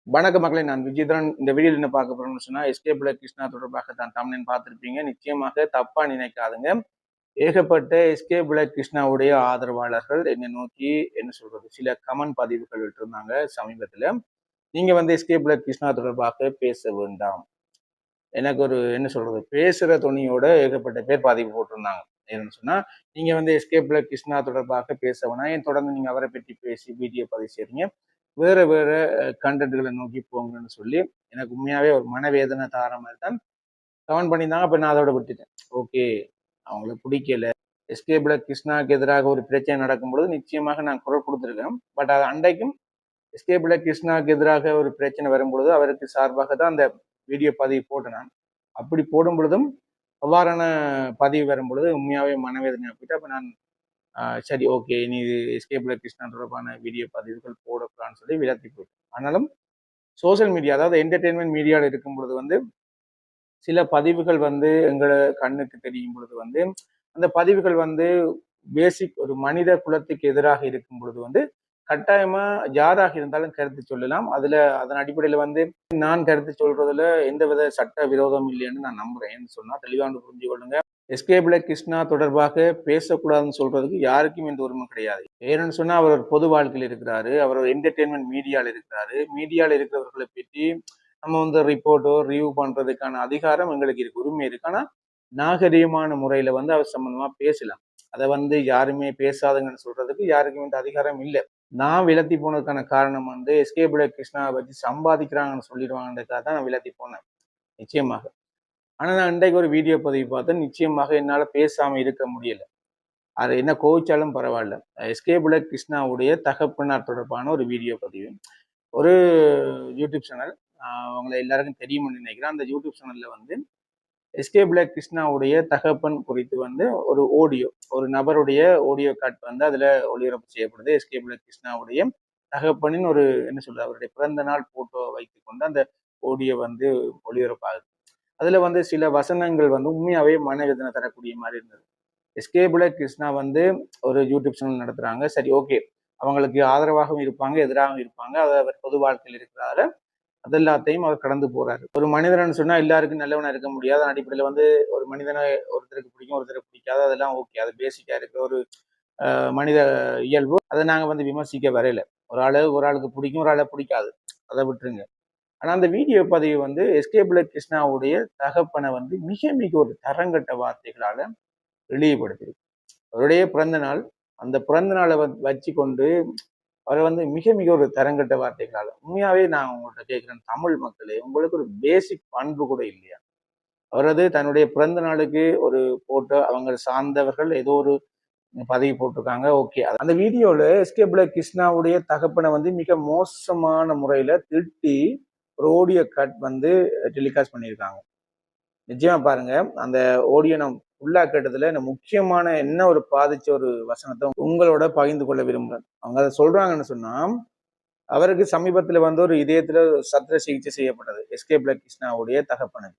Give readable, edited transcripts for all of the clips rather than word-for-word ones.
வணக்க மக்களை, நான் விஜயதரன். இந்த வீடியோவில் என்ன பார்க்க போறோம்னு சொன்னா, எஸ்கே பிள்ளை கிருஷ்ணா தொடர்பாக தான் தமிழன் பார்த்திருப்பீங்க. நிச்சயமாக தப்பா நினைக்காதுங்க. ஏகப்பட்ட எஸ்கே பிள்ளை கிருஷ்ணாவுடைய ஆதரவாளர்கள் என்னை நோக்கி என்ன சொல்றது, சில கமெண்ட் பதிவுகள் விட்டிருந்தாங்க சமீபத்துல. நீங்க எஸ்கே பிள்ளை கிருஷ்ணா தொடர்பாக பேச வேண்டாம். எனக்கு ஒரு என்ன சொல்றது, பேசுற துணியோட ஏகப்பட்ட பேர் பதிவு போட்டிருந்தாங்க. என்னன்னு சொன்னா, நீங்க எஸ்கே பிள்ளை கிருஷ்ணா தொடர்பாக பேச வேணாம், ஏன் தொடர்ந்து நீங்க அவரை பற்றி பேசி வீடியோ பதிவு செய்றீங்க, வேற வேற கண்டென்ட்களை நோக்கி போங்கன்னு சொல்லி எனக்கு உண்மையாவே ஒரு மனவேதனை தார மாதிரி தான் கமெண்ட் பண்ணியிருந்தாங்க. அப்ப நான் அதோட விட்டுட்டேன். ஓகே, அவங்களுக்கு பிடிக்கல. எஸ்கே பிள்ளை கிருஷ்ணாவுக்கு எதிராக ஒரு பிரச்சனை நடக்கும் பொழுது நிச்சயமாக நான் குரல் கொடுத்துருக்கேன். பட் அது அன்றைக்கும் எஸ்கே பிள்ளை கிருஷ்ணாவுக்கு எதிராக ஒரு பிரச்சனை வரும்பொழுது அவருக்கு சார்பாக தான் அந்த வீடியோ பதிவு போட்டேன் நான். அப்படி போடும் பொழுதும் அவ்வாறான பதிவு வரும் பொழுது உண்மையாவே மனவேதனை போயிட்டு, அப்ப நான் சரி, ஓகே, நீ எஸ்கே பிள்ளை கிருஷ்ணா தொடர்பான வீடியோ பதிவுகள் போடக்கூடாதுன்னு சொல்லி விலத்தி போயிட்டேன். ஆனாலும் சோசியல் மீடியா, அதாவது என்டர்டெயின்மெண்ட் மீடியாவில் இருக்கும் பொழுது சில பதிவுகள் எங்களை கண்ணுக்கு தெரியும் பொழுது அந்த பதிவுகள் பேசிக் ஒரு மனித குலத்துக்கு எதிராக இருக்கும் பொழுது கட்டாயமா யாராக இருந்தாலும் கருத்து சொல்லலாம். அதன் அடிப்படையில நான் கருத்து சொல்றதுல எந்தவித சட்ட விரோதம் இல்லைன்னு நான் நம்புறேன். சொன்னா தெளிவாக புரிஞ்சு கொள்ளுங்க. எஸ்கே பிள்ளை கிருஷ்ணா தொடர்பாக பேசக்கூடாதுன்னு சொல்றதுக்கு யாருக்கும் எந்த உரிமை கிடையாது. ஏன்னு சொன்னா அவர் ஒரு பொது வாழ்க்கையில் இருக்கிறாரு, அவர் ஒரு என்டர்டெயின்மெண்ட் மீடியாவில் இருக்கிறாரு. மீடியாவில் இருக்கிறவர்களை பற்றி நம்ம ரிப்போர்ட்டோ ரிவ்யூ பண்றதுக்கான அதிகாரம் எங்களுக்கு இருக்கு, உரிமை இருக்கு. ஆனா நாகரீகமான முறையில அவர் சம்பந்தமா பேசலாம். அதை யாருமே பேசாதுங்கன்னு சொல்றதுக்கு யாருக்கும் இந்த அதிகாரம் இல்லை. நான் விலத்தி போனதுக்கான காரணம் எஸ்கே பிள்ளை கிருஷ்ணாவை வச்சு சம்பாதிக்கிறாங்கன்னு சொல்லிடுவாங்கன்றதுக்காக தான் நான் விலத்தி போனேன், நிச்சயமாக. ஆனா நான் இன்றைக்கு ஒரு வீடியோ பதிவு பார்த்தேன். நிச்சயமாக என்னால பேசாம இருக்க முடியல. அது என்ன கோவிச்சாலும் பரவாயில்ல. எஸ்கே பிள்ளை கிருஷ்ணாவுடைய தகப்பனார் தொடர்பான ஒரு வீடியோ பதிவு. ஒரு யூடியூப் சேனல், அவங்களை எல்லாருக்கும் தெரியும்னு நினைக்கிறேன். அந்த யூடியூப் சேனல்ல எஸ்கே பிள்ளை கிருஷ்ணாவுடைய தகப்பன் குறித்து ஒரு ஆடியோ, ஒரு நபருடைய ஆடியோ காட் அதுல ஒளிபரப்பு செய்யப்படுது. எஸ்கே பிள்ளை கிருஷ்ணாவுடைய தகப்பனின் ஒரு என்ன சொல்றது, அவருடைய பிறந்த நாள் போட்டோ வைத்துக் கொண்டு அந்த ஆடியோ ஒளிபரப்பாகுது. அதுல சில வசனங்கள் உண்மையாவே மனவேதனை தரக்கூடிய மாதிரி இருந்தது. எஸ்கே பிள்ளை கிருஷ்ணா ஒரு யூடியூப் சேனல் நடத்துறாங்க. சரி, ஓகே, அவங்களுக்கு ஆதரவாகவும் இருப்பாங்க, எதிராகவும் இருப்பாங்க. அது அவர் பொது வாழ்க்கையில் இருக்கிறதால அது எல்லாத்தையும் அவர் கடந்து போறாரு. ஒரு மனிதன் சொன்னா எல்லாருக்கும் நல்லவனா இருக்க முடியாது. அடிப்படையில ஒரு மனிதனை ஒருத்தருக்கு பிடிக்கும், ஒருத்தருக்கு பிடிக்காது, அதெல்லாம் ஓகே, அது பேசிக்கா இருக்கிற ஒரு மனித இயல்பு. அதை நாங்க விமர்சிக்க வரையில. ஒரு ஆளுக்கு பிடிக்கும், ஒரு ஆளை பிடிக்காது, அதை விட்டுருங்க. ஆனா அந்த வீடியோ பதிவு எஸ்கே பிள்ளை கிருஷ்ணாவுடைய தகப்பனை மிக மிக ஒரு தரங்கட்ட வார்த்தைகளால இழிவுபடுத்தியிருக்கு. அவருடைய பிறந்த நாள், அந்த பிறந்த நாளை வச்சு கொண்டு அவரை மிக மிக ஒரு தரங்கட்ட வார்த்தைகளால. உண்மையாவே நான் உங்கள்கிட்ட கேட்கிறேன், தமிழ் மக்களே, உங்களுக்கு ஒரு பேசிக் பண்பு கூட இல்லையா? அவரது தன்னுடைய பிறந்த நாளுக்கு ஒரு போட்டோ, அவங்க சார்ந்தவர்கள் ஏதோ ஒரு பதிவு போட்டிருக்காங்க, ஓகே. அந்த வீடியோல எஸ்கே பிள்ளை கிருஷ்ணாவுடைய தகப்பனை மிக மோசமான முறையில திட்டி ஒரு ஆடியோ கட் டெலிகாஸ்ட் பண்ணியிருக்காங்க. நிச்சயமா பாருங்க, அந்த ஆடியோ நான் ஃபுல்லா கேட்டதுல எனக்கு முக்கியமான என்ன ஒரு பாதிச்ச ஒரு வசனத்தை உங்களோட பகிர்ந்து கொள்ள விரும்புறேன். அவங்க அதை சொல்றாங்கன்னு சொன்னா, அவருக்கு சமீபத்துல ஒரு இதயத்துல சத்திர சிகிச்சை செய்யப்பட்டது எஸ்கே பிள்ளை கிருஷ்ணாவுடைய தகப்பனுக்கு.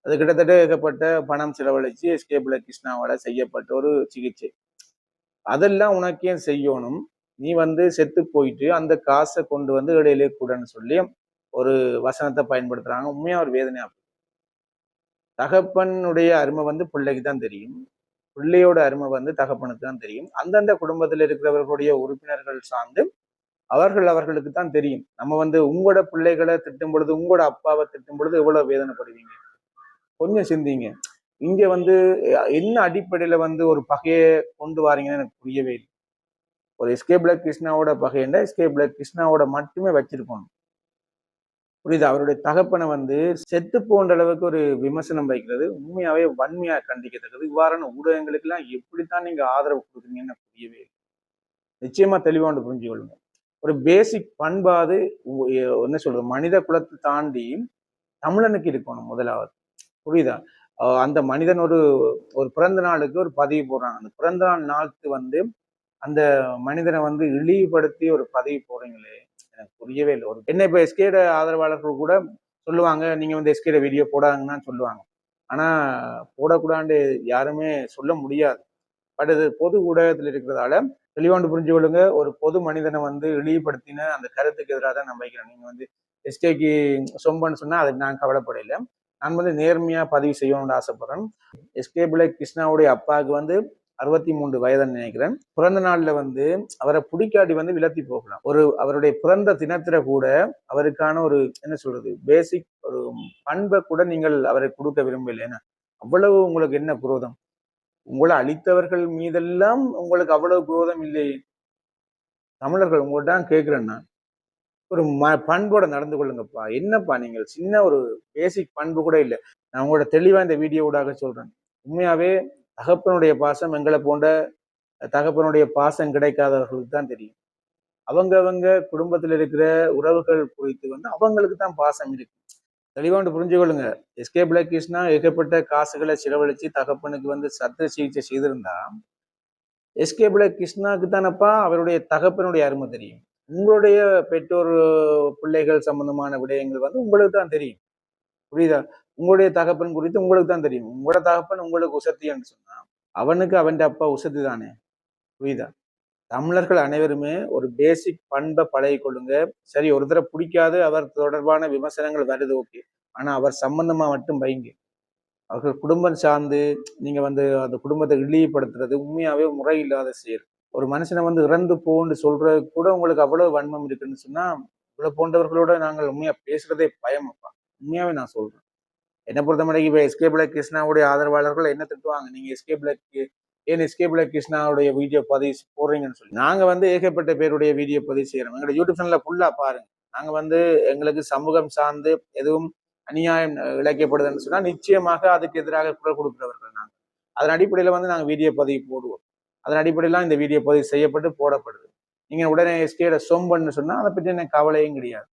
அது கிட்டத்தட்ட ஏகப்பட்ட பணம் செலவழிச்சு எஸ்கே பிள்ளை கிருஷ்ணாவால செய்யப்பட்ட ஒரு சிகிச்சை. அதெல்லாம் உனக்கு ஏன் செய்யணும்? நீ செத்து போயிட்டு அந்த காசை கொண்டு இடையிலே கூடன்னு சொல்லி ஒரு வசனத்தை பயன்படுத்துறாங்க. உண்மையா ஒரு வேதனையா. தகப்பனுடைய அருமை பிள்ளைக்கு தான் தெரியும், பிள்ளையோட அருமை தகப்பனுக்கு தான் தெரியும். அந்தந்த குடும்பத்தில் இருக்கிறவர்களுடைய உறுப்பினர்கள் சார்ந்து அவர்களுக்கு தான் தெரியும். நம்ம உங்களோட பிள்ளைகளை திட்டும் பொழுது, உங்களோட அப்பாவை திட்டும் பொழுது எவ்வளவு வேதனைப்படுவீங்க, கொஞ்சம் சிந்திங்க. இங்க என்ன அடிப்படையில ஒரு பகையை கொண்டு வாரீங்கன்னு எனக்கு புரியவே இல்லை. ஒரு எஸ்கே பிள்ளை கிருஷ்ணாவோட பகையண்ட எஸ்கே பிள்ளை கிருஷ்ணாவோட மட்டுமே வச்சிருக்கணும், புரியுது? அவருடைய தகப்பனை செத்து போன்ற அளவுக்கு ஒரு விமர்சனம் வைக்கிறது உண்மையாவே வன்மையா கண்டிக்கத்தக்கது. இவ்வாறான ஊடகங்களுக்கு எல்லாம் எப்படித்தான் நீங்க ஆதரவு கொடுக்குறீங்கன்னு புரியவே இல்லை. நிச்சயமா தெளிவாண்டு புரிஞ்சு கொள்ளுங்க. ஒரு பேசிக் பண்பாது என்ன சொல்றது, மனித குலத்தை தாண்டி தமிழனுக்கு இருக்கணும் முதலாவது, புரியுதா? அந்த மனிதன் ஒரு பிறந்த நாளுக்கு ஒரு பதிவு போடுறாங்க. அந்த பிறந்த நாள் நாளுக்கு அந்த மனிதனை இழிவுபடுத்தி ஒரு பதிவு போடுறீங்களே, எனக்கு புரியவே இல்லை. என்ன இப்ப எஸ்கேட ஆதரவாளர்கள் கூட சொல்லுவாங்க, நீங்க எஸ்கேட வீடியோ போடாதுன்னு சொல்லுவாங்க. ஆனா போடக்கூடாது யாருமே சொல்ல முடியாது. பட் இது பொது ஊடகத்தில் இருக்கிறதால தெளிவாண்டு புரிஞ்சு கொள்ளுங்க. ஒரு பொது மனிதனை இழிவுபடுத்தின அந்த கருத்துக்கு எதிராக தான் நான் வைக்கிறேன். நீங்க எஸ்கேக்கு சொம்பன்னு சொன்னா அதுக்கு நான் கவலைப்படையில. நான் வந்து நேர்மையா பதிவு செய்யணும்னு ஆசைப்படுறேன். எஸ்கே பிள்ளை கிருஷ்ணாவுடைய அப்பாவுக்கு வந்து 63 வயதுன்னு நினைக்கிறேன். பிறந்த நாள்ல வந்து அவரை பிடிக்காட்டி வந்து விலத்தி போகலாம். அவருடைய பிறந்த தினத்துல கூட அவருக்கான ஒரு என்ன சொல்றது பேசிக் ஒரு பண்பை கூட நீங்கள் அவரை கொடுக்க விரும்பலைன்னா அவ்வளவு உங்களுக்கு என்ன குரோதம்? உங்களை அழித்தவர்கள் மீதெல்லாம் உங்களுக்கு அவ்வளவு குரோதம் இல்லை. தமிழர்கள் உங்கள்கிட்ட தான் கேட்கிறேன் நான். ஒரு பண்போட நடந்து கொள்ளுங்கப்பா. என்னப்பா நீங்கள் சின்ன ஒரு பேசிக் பண்பு கூட இல்லை. நான் உங்களோட தெளிவா இந்த வீடியோ ஊடாக சொல்றேன். உண்மையாவே தகப்பனுடைய பாசம் எங்களை போன்ற தகப்பனுடைய பாசம் கிடைக்காதவர்களுக்கு தான் தெரியும். அவங்க குடும்பத்தில் இருக்கிற உறவுகள் குறித்து வந்து அவங்களுக்கு தான் பாசம் இருக்கு. தெளிவா ஒன்று புரிஞ்சு கொள்ளுங்க. எஸ்கே பிள்ளை கிருஷ்ணா ஏகப்பட்ட காசுகளை செலவழிச்சு தகப்பனுக்கு வந்து சத்திர சிகிச்சை செய்திருந்தா எஸ்கே பிள்ளை கிருஷ்ணாவுக்கு தானப்பா அவருடைய தகப்பனுடைய அருமை தெரியும். உங்களுடைய பெற்றோர் பிள்ளைகள் சம்பந்தமான விடயங்கள் வந்து உங்களுக்கு தான் தெரியும். புரியுதா? உங்களுடைய தகப்பன் குறித்து உங்களுக்கு தான் தெரியும். உங்களோட தகப்பன் உங்களுக்கு உசத்தின்னு சொன்னா அவனுக்கு அவன் அப்பா உசத்தி தானே. புரியுதா? தமிழர்கள் அனைவருமே ஒரு பேசிக் பண்பை பழகி கொள்ளுங்க. சரி, ஒரு தடவை பிடிக்காது அவர் தொடர்பான விமர்சனங்கள் வருது, ஓகே. ஆனா அவர் சம்பந்தமா மட்டும் வைங்க. அவர்கள் குடும்பம் சார்ந்து நீங்க வந்து அந்த குடும்பத்தை இழிவுபடுத்துறது உண்மையாவே முறையில்லாத செயல். ஒரு மனுஷனை வந்து இறந்து போன்னு சொல்றது கூட உங்களுக்கு அவ்வளவு வன்மம் இருக்குன்னு சொன்னா இவ்வளவு போன்றவர்களோட நாங்கள் உண்மையா பேசுறதே பயமப்பா. உண்மையாவே நான் சொல்றேன். என்ன பொறுத்தமட்டிக்கு இப்ப எஸ்கே பிள்ளை கிருஷ்ணாவுடைய ஆதரவாளர்கள் என்ன திட்டுவாங்க, நீங்க எஸ்கே பிள்ளை கிருஷ்ணாவுடைய வீடியோ பதிவு போடுறீங்கன்னு சொல்லி. நாங்க வந்து ஏகப்பட்ட பேருடைய வீடியோ பதிவு செய்யறோம். எங்களோட யூடியூப் சேனல்ல ஃபுல்லா பாருங்க. நாங்க வந்து எங்களுக்கு சமூகம் சார்ந்து எதுவும் அநியாயம் இழைக்கப்படுதுன்னு சொன்னா நிச்சயமாக அதுக்கு எதிராக குரல் கொடுக்கிறவர்கள் நாங்க. அதன் அடிப்படையில வந்து நாங்க வீடியோ பதிவு போடுவோம். அதன் அடிப்படையில இந்த வீடியோ பதிவு செய்யப்பட்டு போடப்படுது. நீங்க உடனே எஸ்கேட சொம்பன்னு சொன்னா அதை பற்றி எனக்கு கவலையும் கிடையாது.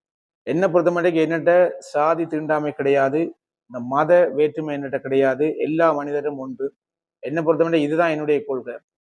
என்னை பொறுத்த மட்டும் என்னட்ட சாதி தீண்டாமை கிடையாது. இந்த மத வேற்றுமை என்னட்ட கிடையாது. எல்லா மனிதரும் ஒன்று. என்னை பொறுத்த மட்டும் இதுதான் என்னுடைய கொள்கை.